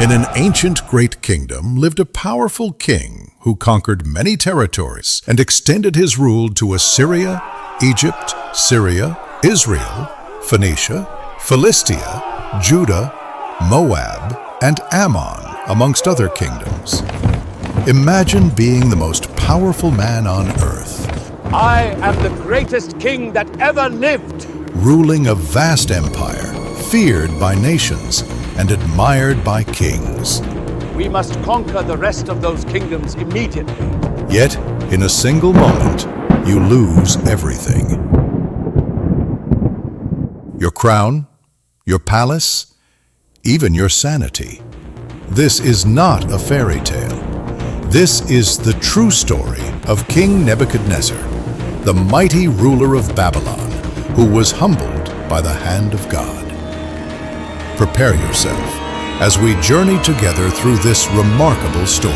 In an ancient great kingdom lived a powerful king who conquered many territories and extended his rule to Assyria, Egypt, Syria, Israel, Phoenicia, Philistia, Judah, Moab, and Ammon, amongst other kingdoms. Imagine being the most powerful man on earth. I am the greatest king that ever lived. Ruling a vast empire, feared by nations and admired by kings. We must conquer the rest of those kingdoms immediately. Yet, in a single moment, you lose everything. Your crown, your palace, even your sanity. This is not a fairy tale. This is the true story of King Nebuchadnezzar, the mighty ruler of Babylon, who was humbled by the hand of God. Prepare yourself as we journey together through this remarkable story.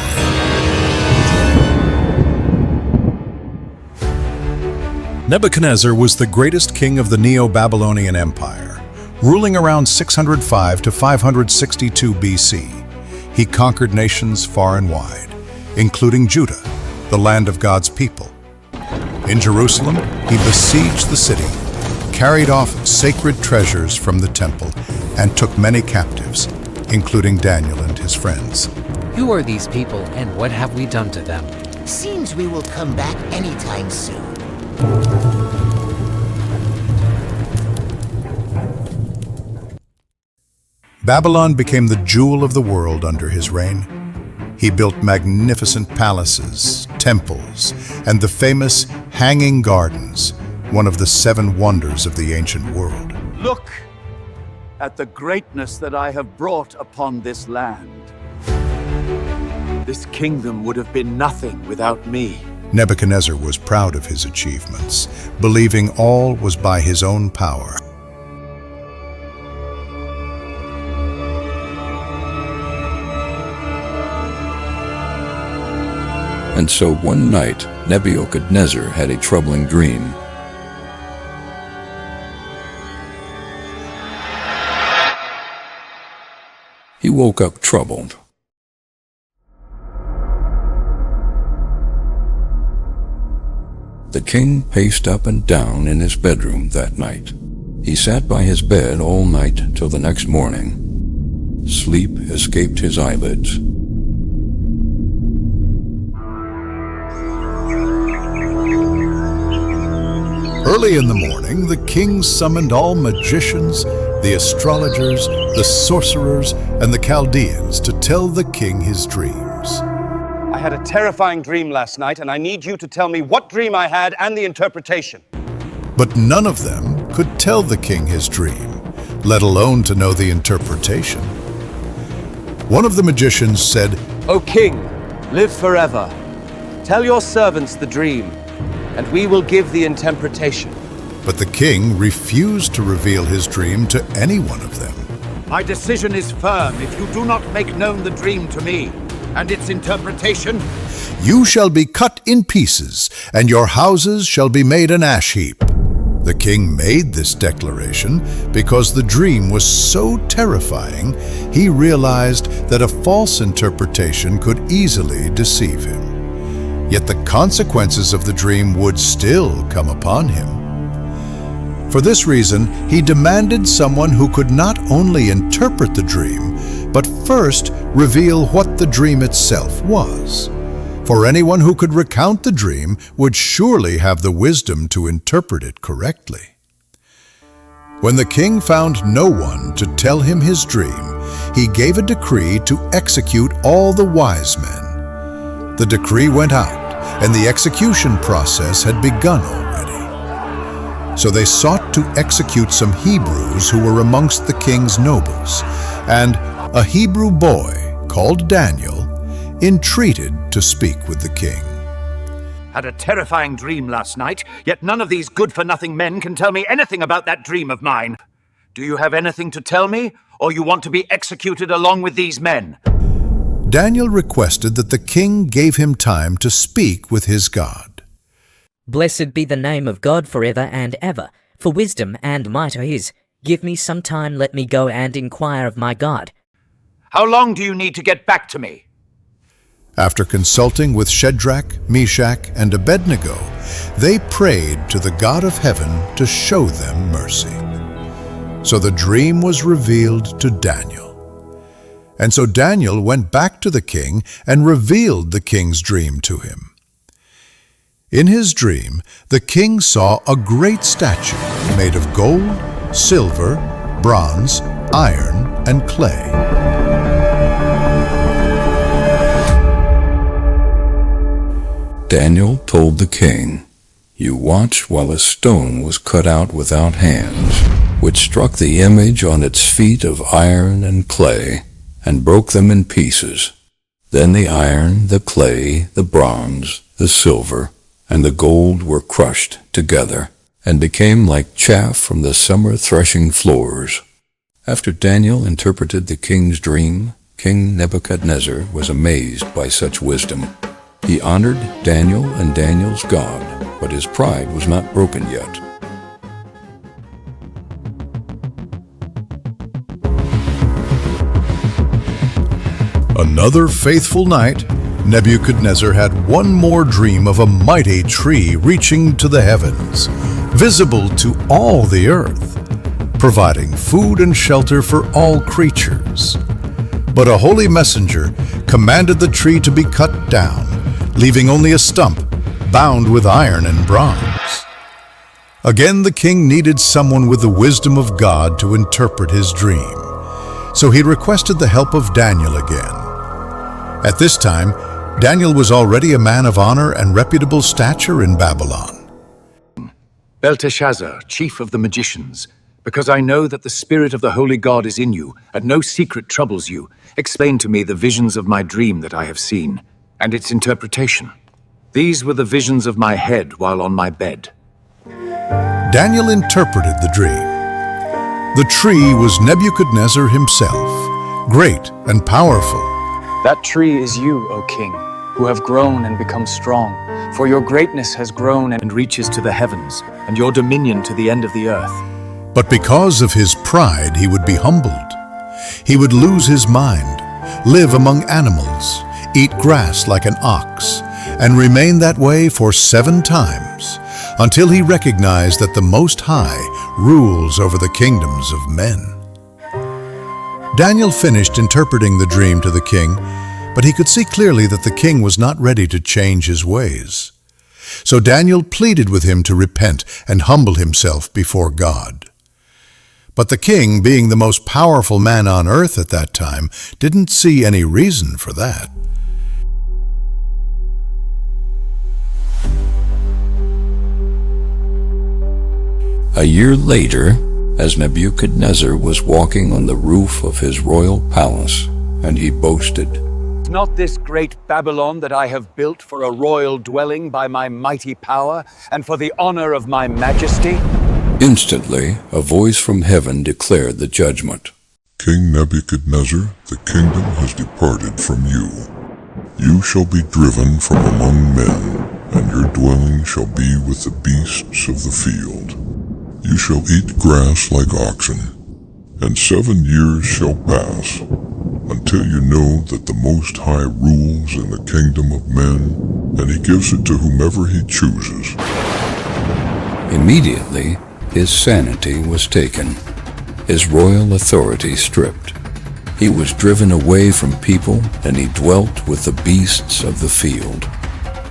Nebuchadnezzar was the greatest king of the Neo-Babylonian Empire, ruling around 605 to 562 BC. He conquered nations far and wide, including Judah, the land of God's people. In Jerusalem, he besieged the city, carried off sacred treasures from the temple, and took many captives, including Daniel and his friends. Who are these people, and what have we done to them? Seems we will come back anytime soon. Babylon became the jewel of the world under his reign. He built magnificent palaces, temples, and the famous Hanging Gardens, one of the 7 wonders of the ancient world. Look at the greatness that I have brought upon this land. This kingdom would have been nothing without me. Nebuchadnezzar was proud of his achievements, believing all was by his own power. And so one night, Nebuchadnezzar had a troubling dream. He woke up troubled. The king paced up and down in his bedroom that night. He sat by his bed all night till the next morning. Sleep escaped his eyelids. Early in the morning, the king summoned all magicians, the astrologers, the sorcerers, and the Chaldeans to tell the king his dreams. I had a terrifying dream last night, and I need you to tell me what dream I had and the interpretation. But none of them could tell the king his dream, let alone to know the interpretation. One of the magicians said, O king, live forever. Tell your servants the dream, and we will give the interpretation. But the king refused to reveal his dream to any one of them. My decision is firm if you do not make known the dream to me and its interpretation. You shall be cut in pieces, and your houses shall be made an ash heap. The king made this declaration because the dream was so terrifying, he realized that a false interpretation could easily deceive him. Yet the consequences of the dream would still come upon him. For this reason, he demanded someone who could not only interpret the dream, but first reveal what the dream itself was. For anyone who could recount the dream would surely have the wisdom to interpret it correctly. When the king found no one to tell him his dream, he gave a decree to execute all the wise men. The decree went out, and the execution process had begun already. So they sought to execute some Hebrews who were amongst the king's nobles, and a Hebrew boy called Daniel entreated to speak with the king. Had a terrifying dream last night, yet none of these good-for-nothing men can tell me anything about that dream of mine. Do you have anything to tell me, or you want to be executed along with these men? Daniel requested that the king gave him time to speak with his God. Blessed be the name of God forever and ever, for wisdom and might are his. Give me some time, let me go and inquire of my God. How long do you need to get back to me? After consulting with Shadrach, Meshach, and Abednego, they prayed to the God of heaven to show them mercy. So the dream was revealed to Daniel. And so Daniel went back to the king and revealed the king's dream to him. In his dream, the king saw a great statue made of gold, silver, bronze, iron, and clay. Daniel told the king, "You watch while a stone was cut out without hands, which struck the image on its feet of iron and clay, and broke them in pieces. Then the iron, the clay, the bronze, the silver, and the gold were crushed together, and became like chaff from the summer threshing floors." After Daniel interpreted the king's dream, King Nebuchadnezzar was amazed by such wisdom. He honored Daniel and Daniel's God, but his pride was not broken yet. Another faithful night, Nebuchadnezzar had one more dream of a mighty tree reaching to the heavens, visible to all the earth, providing food and shelter for all creatures. But a holy messenger commanded the tree to be cut down, leaving only a stump bound with iron and bronze. Again, the king needed someone with the wisdom of God to interpret his dream, so he requested the help of Daniel again. At this time, Daniel was already a man of honor and reputable stature in Babylon. Belteshazzar, chief of the magicians, because I know that the spirit of the holy God is in you, and no secret troubles you, explain to me the visions of my dream that I have seen, and its interpretation. These were the visions of my head while on my bed. Daniel interpreted the dream. The tree was Nebuchadnezzar himself, great and powerful. That tree is you, O king, who have grown and become strong, for your greatness has grown and Reaches to the heavens, and your dominion to the end of the earth. But because of his pride, he would be humbled. He would lose his mind, live among animals, eat grass like an ox, and remain that way for 7 times, until he recognized that the Most High rules over the kingdoms of men. Daniel finished interpreting the dream to the king, but he could see clearly that the king was not ready to change his ways. So Daniel pleaded with him to repent and humble himself before God. But the king, being the most powerful man on earth at that time, didn't see any reason for that. A year later, as Nebuchadnezzar was walking on the roof of his royal palace, and he boasted, Is not this great Babylon that I have built for a royal dwelling by my mighty power, and for the honor of my majesty? Instantly, a voice from heaven declared the judgment. King Nebuchadnezzar, the kingdom has departed from you. You shall be driven from among men, and your dwelling shall be with the beasts of the field. You shall eat grass like oxen, and 7 years shall pass, until you know that the Most High rules in the kingdom of men, and he gives it to whomever he chooses. Immediately, his sanity was taken, his royal authority stripped. He was driven away from people, and he dwelt with the beasts of the field.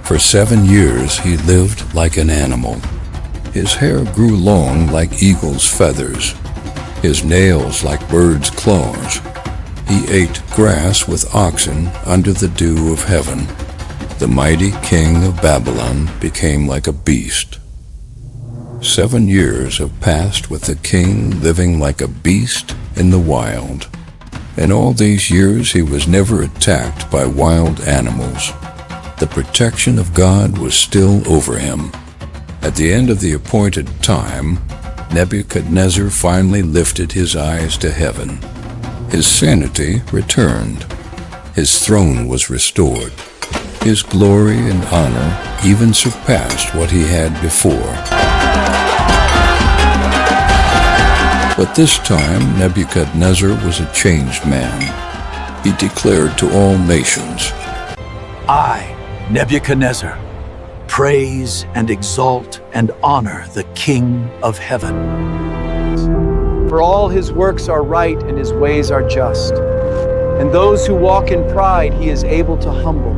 For 7 years he lived like an animal. His hair grew long like eagle's feathers, his nails like birds' claws. He ate grass with oxen under the dew of heaven. The mighty king of Babylon became like a beast. 7 years have passed with the king living like a beast in the wild. In all these years he was never attacked by wild animals. The protection of God was still over him. At the end of the appointed time, Nebuchadnezzar finally lifted his eyes to heaven. His sanity returned. His throne was restored. His glory and honor even surpassed what he had before. But this time Nebuchadnezzar was a changed man. He declared to all nations, I, Nebuchadnezzar, praise and exalt and honor the King of heaven. For all his works are right and his ways are just. And those who walk in pride he is able to humble.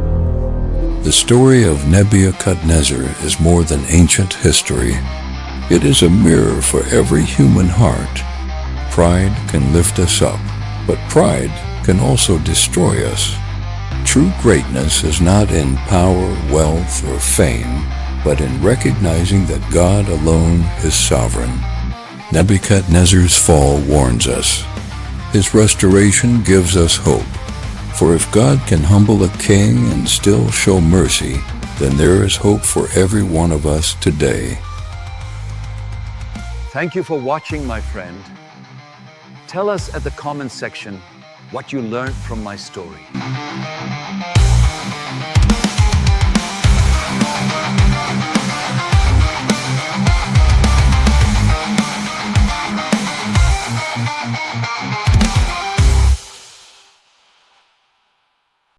The story of Nebuchadnezzar is more than ancient history. It is a mirror for every human heart. Pride can lift us up, but pride can also destroy us. True greatness is not in power, wealth, or fame, but in recognizing that God alone is sovereign. Nebuchadnezzar's fall warns us. His restoration gives us hope. For if God can humble a king and still show mercy, then there is hope for every one of us today. Thank you for watching, my friend. Tell us at the comment section what you learned from my story.